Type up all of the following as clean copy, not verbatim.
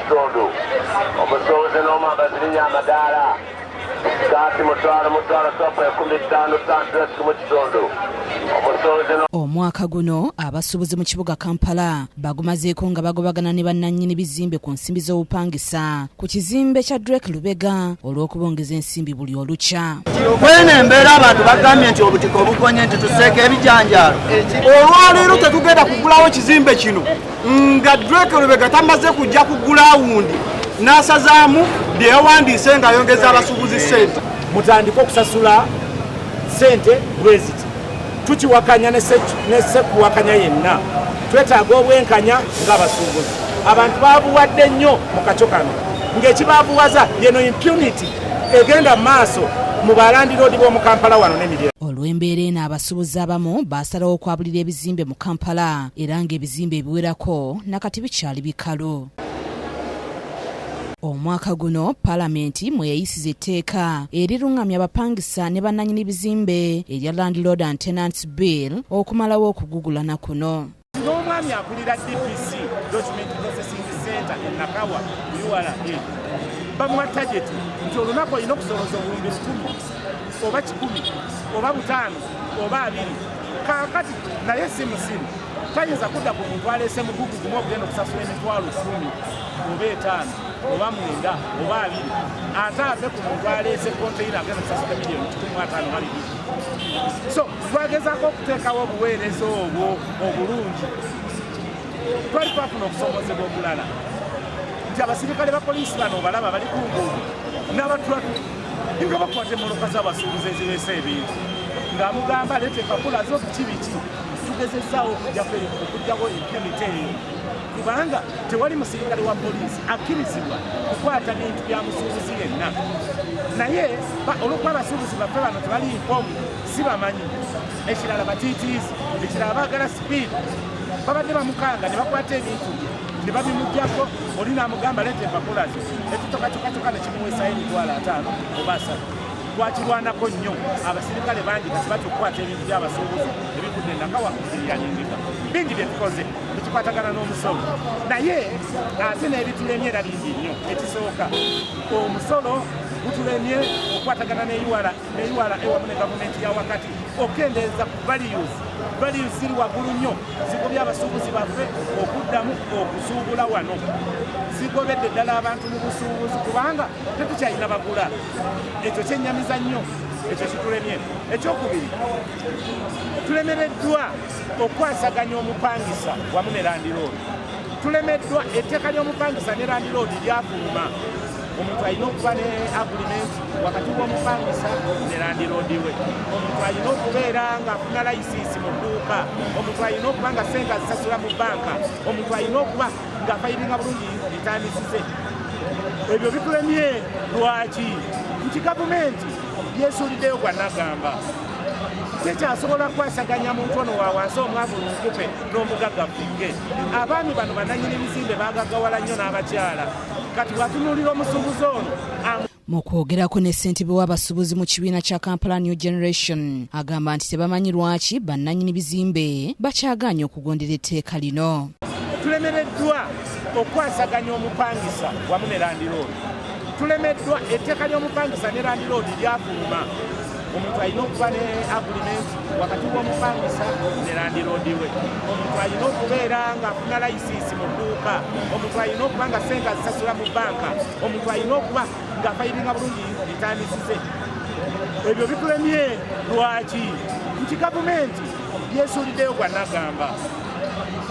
kitundu omusuubuzi n'omwambazi amadaala kati mutwalo topa 15 santresi mu kitundu. Omwaka guno abasubuzi mu kibuga Kampala bagumazeko nga bagobagana nebananyini bizimbe ku nsimbi z'obupangisa ku kizimbe kya lubega olwokubongeza ensimbi buli olukya. Kwene embeera abantu bagambye nti obutiko obukonye nti tuseeke ebijanjaalo. Olwaleero tetugenda kugulawo kizimbe kino nga lubega tamaze kujja kugula awundi n'asazaamu bye yawandiise nga ayongeza abasubuzi ssente. Mutandika okusasula ssente bweziti tukiwakanya nesekuwakanya yenna twetaaga obwenkanya ng'abasuubuzi. Abantu baabuwadde nnyo mu kacyo kano ng'ekibaabuwaza yeno impunity egenda mu maaso mu balandiroodi b'omu Kampala wano n'emiryango. Olwembeera eno abasuubuzi abamu basalawo okwabulira ebizimbe mu Kampala era ng'ebizimbe ebiwerako nakati bikyali bikalu. Omwaka guno palamenti mweyayisiza etteeka erirungamya abapangisa nebananyini bizimbe erya Landlord and Tenants Bill okumalawo okugugulana kuno. N'omwami akulira DPC Document Processing Center e Nakawa URA bamuwa tageti nti olunaku olina okusoloza obuwumbi 10 oba 10 oba 5 oba 2 kaakati naye si musimu tayinza kudda ku muntu aleese mugugu gumu ogenda okusasula emitwalo 10 oba 5 oba 9 oba 2 ate ave ku muntu aleese konteyina agenda okusasula miliyoni 15 mali. So twagezaako okuteekawo obuweereza obwo obulungi. Twali twafuna okusomozebwa okulala nti abasirikale ba poliisi bano balaba bali ku nguudo n'abatulatu nga bakwata emmoloka z'abasuubuzi ezireese ebintu ng'amugamba leeta empapula zo biki tugezezaawo okugyawo impunity eyo kubanga tewali musirikale wa poliisi akkirizibwa kukwata bintu bya musuubuzi yenna. Naye olw'okuba abasuubuzi baffe bano tebali informu si bamanyi. Ekirala batiitiizi, ekirala baagala sipiidi babadde bamukanga ne bakwata ebintu bye ne babimugyako oli n'amugamba leeta empapula zo ekitokatoka ne kimuweesayo emitwalo 5 oba 3. Twakirwanako nnyo abasirikale bangi kati batya okukwata ebintu by'abasuubuzi ebivudde Nakawa ebyanyingika bingi bye tukoze tukikwatagana n'omusolo. Naye ate n'ebitulemye era bingi nnyo. Ekisooka omusolo gutulemye okukwatagana ne URA ewamu ne gavumenti ya wakati okendeeza ku values ziri waggulu nnyo zigobya abasuubuzi baffe okuddamu okusuubula wano. Zigobedde ddala abantu mu busuubuzi kubanga tetukyalina bagula. Ekyo kyennyamiza nnyo, ekyo kitulemye. Ekyokubiri tulemereddwa okwasaganya omupangisa wamu ne landiroodi. Tulemeddwa etteeka ly'omupangisa ne landiroodi lyafuluma. Omuntu alina okuba ne agreement wakati w'omupangisa ne landiroodi we. Omuntu alina okubeera ng'afuna layisinsi mu dduuka. Omuntu alina okuba nga ssente azisasula mu banka. Omuntu alina okuba ng'afayiringa bulungi bitandisize. Ebyo bitulemye lwaki? Nti gavumenti yeesuuliddeyo gwanagamba tekyasobola kwasaganya muntu ono wa wansi omwavu lunkupe n'omugagga ffinge. Abaami bano bananyini bizimbe baagaggawala nnyo n'abakyala. Kati bwatunuulira omusuubuzi ono mu kwogerako ne ssentebe w'abasuubuzi mu kibiina kya Kampala New Generation agamba nti tebamanyi lwaki bannanyini bizimbe bakyagaanye okugondera etteeka lino. Tulemereddwa okwasaganya omupangisa wamu ne landiroodi. Tulemeddwa etteeka ly'omupangisa ne landiroodi lyafuluma. Omuntu alina okuba ne agreement wakati w'omupangisa ne landiroodi we. Omuntu alina okubeera ng'afuna layisinsi mu dduuka. Omuntu alina okuba nga ssente azisasula mu banka. Omuntu alina okuba ng'afayiringa bulungi bitandisize. Ebyo bitulemye lwaki? Nti gavumenti yeesuuliddeyo gwanagamba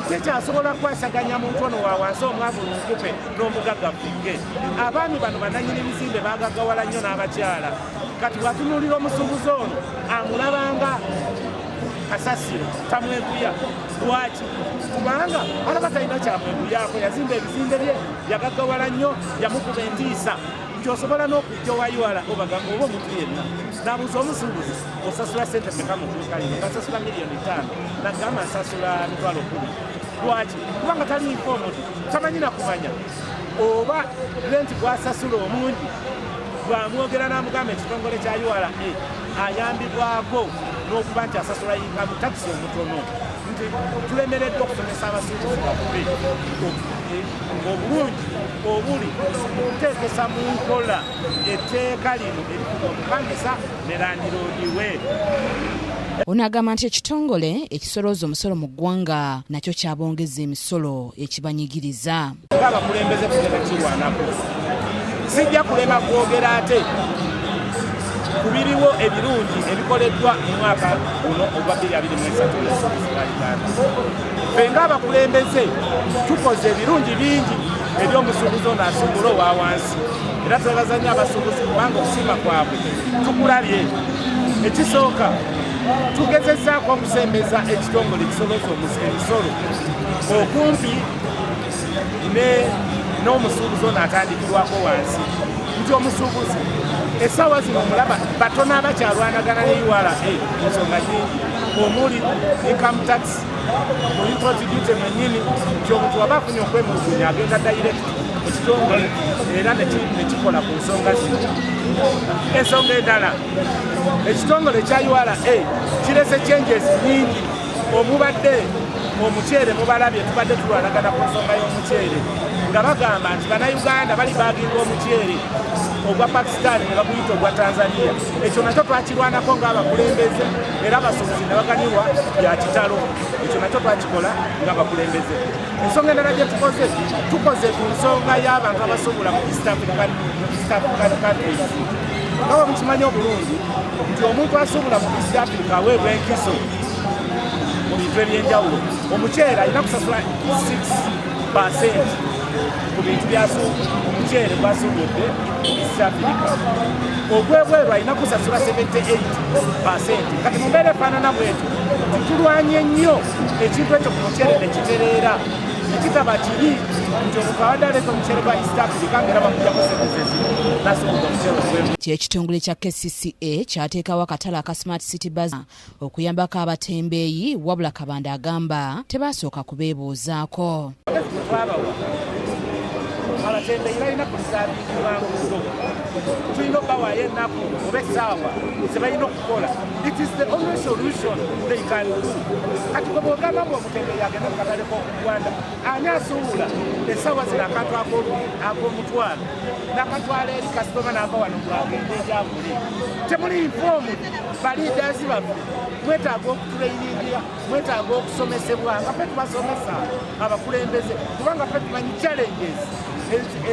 tekyasobola kwasaganya muntu ono wa wansi omwavu lunkupe n'omugagga ffinge. Abaami bano bananyini bizimbe baagaggawala nnyo n'abakyala. Kati bwatunuulira omusuubuzi ono amulabanga kasasiro tamweguya. Lwaki? Kubanga alaba talina kyamweguyako. Yazimba ebizimbe bye yagaggawala nnyo yamukuba entiisa nti osobola n'okujja wa URA obagamba oba omuntu yenna n'abuuza omusuubuzi osasula ssente mmeka mu dduuka lino ngasasula miliyoni 5 nagamba nsasula mitwalo 10. Lwaki? Kubanga tali informed, tamanyi na kumanya oba renti gwasasula omungi bwamwogera n'amugamba ekitongole kya URA ayambibwako n'okuba nti asasula yinkamu takisi omutono nti tulemereddwa okusomesa abasuubuzi baffe obulungi obuli okuteekesa mu nkola etteeka lino erikuba omupangisa ne landiroodiwe. Ono agamba nti ekitongole ekisolooza omusolo mu ggwanga nakyo kyabongeza emisolo ekibanyigiriza. Ng'abakulembeze tugenda kirwanako sijja kulema kwogera ate ku biriwo ebirungi ebikoleddwa mu mwaka guno ogwa 2023 n'obusuubuzi bwa Uganda. Ffe ng'abakulembeze tukoze ebirungi bingi eri omusuubuzi ono asuubula owa wansi, era twebaza nnyo abasuubuzi kubanga okusiima kwabwe tukulabye. Ekisooka tugezezzaako okusembeza ekitongole ekisolooza emisolo okumpi n'omusuubuzi ono atandikirwako wansi, nti omusuubuzi essaawa zino omulaba batono abakyalwanagana ne URA mu nsonga nyingi omuli income tax, import duty mwennyini, nti omuntu waba afunye okwemulugunya agenda direct mu kitongole era nekikola ku nsonga zino. Ensonga endala, ekitongole kya URA kirese changes nyingi. Omubadde omuceere mubalabye tubadde tulwanagana ku nsonga y'omuceere nga bagamba nti bannayuganda bali baginga omuceere ogwa Pakistan ne baguyita ogwa Tanzania. Ekyo nakyo twakirwanako ng'abakulembeze era abasuubuzi ne baganyirwa bya kitalo. Ekyo nakyo twakikola ng'abakulembeze. Ensonga endala gye tukoze ku nsonga y'abantu abasuubula mu East African countries. Nga mukimanyi obulungi nti omuntu asuubula mu East Africa aweebwa enkiso mu bintu ebyenjawulo. Omuceere alina kusasula 6% ku bintu omuceere gwasuubudde mu East Africa. Ogwebweru alina kusasula 78%. Kati mu mbeera efaanana bwetyo titulwanye nnyo ekintu ekyo ku muceere ne kitereera ekitaba kiri nti omuntu abadde aleeta omuceere gwa East Africa ng'era bamuggyako sentezezi n'asuubudde omuceere ogwebweru. Ekitongole kya KCCA kyateekawo akatale aka Smart City Bus okuyambako abatembeeyi, wabula Kabanda agamba tebaasooka kubeebuuzaako. Abatembeeyi balina kulisaabingibwa nguudo, tulina okubawaayo ennaku oba essaawa ze balina okukola. It is the only solution they can do. Kati gwe bw'ogamba bwe omutembeeyi agenda mu katale k'okugwanda ani asuubula essaawa zino akantu ak'omutwalo n'akatwala eri kasitoma n'ava wano agenda enjavule. Temuli infoomu baliidazi baffe, mwetaaga okutuleyiningira, mwetaaga okusomesebwa nga ffe tubasomesa abakulembeze kubanga ffe tumanyi challenges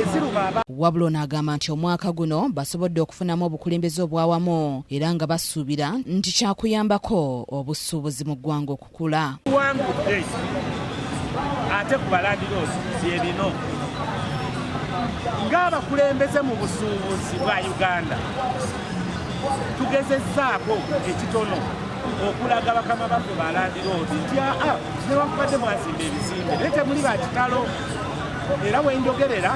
eziruma. Wabula n'agamba nti omwaka guno basobodde okufunamu obukulembeze obwawamu era nga basuubira nti kyakuyambako obusuubuzi mu ggwanga okukula. Wangudde ate ku balandiroozi bye bino ng'abakulembeze mu busuubuzi bwa Uganda tugezezzaako ekitono okulaga bakama baffe balandiroodi nti newankubadde mwazimba ebizimbe naye temuli bakitalo. Era wenjogerera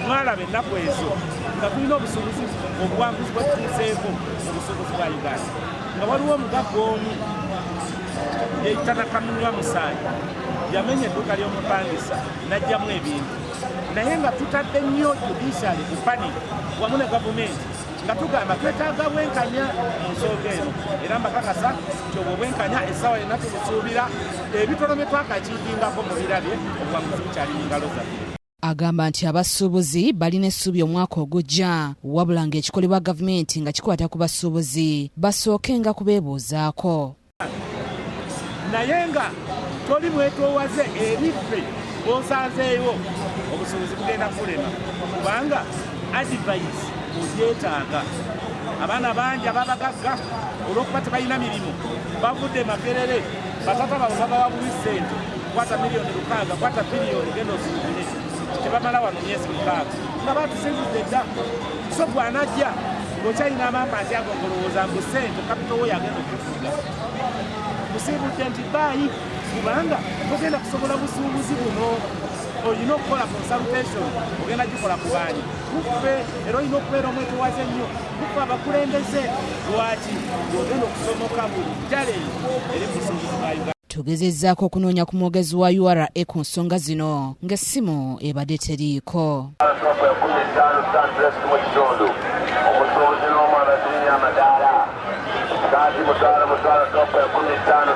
mwalaba ennaku ezo nga tulina obusuubuzi obuwanguzi bwe tutuuseeko mu busuubuzi bwa Uganda nga waliwo omugagga omu yeyitana Kamunywa Musaayi yamenya edduuka ly'omupangisa n'ajjamu ebintu naye nga tutadde nnyo judiciary ku panic wamu ne gavumenti nga tugamba twetaaga bwenkanya mu nsonga eno era mbakakasa nti obwo bwenkanya essaawa yonna tubusuubira ebitono bye twakakiikingako mu birabye obuwanguzi bukyali mu ngalo zaffe. Agamba nti abasuubuzi balina essuubi omwaka ogujja wabula ng'ekikolebwa gavumenti nga kikwata ku basuubuzi basookenga kubeebuuzaako. Naye nga toli mwetoowaze eriffe b'osanzeeyo obusuubuzi bugenda kulema kubanga advice obyetaaga. Abaana bangi ababagagga olw'okuba tebalina mirimu bavudde Makerere batata baabwe babawa buli ssente kwata miliyoni 600 kwata biliyoni genda osuubire tebamala wano myezi 6 nga batusinzidde dda. So bw'anajja ng'okyalina amampanti ago ng'olowooza mbu ssente kapito we yagenda okufuga musiibudde nti baayi kubanga togenda kusobola busuubuzi buno. Olina okukola consultation ogenda gikola ku baani muffe era olina okubeera omwetowaze ennyo muffe abakulembeze lwaki ng'ogenda okusomoka buli challenge eri busuubuzi bwa Uganda. Tugezezzaako okunoonya ku mwogezi wa URA ku nsonga zino ng'essimu ebadde teriiko. Omusuubuzi n'omwana zirinya amadaala kati mutwalo topa 15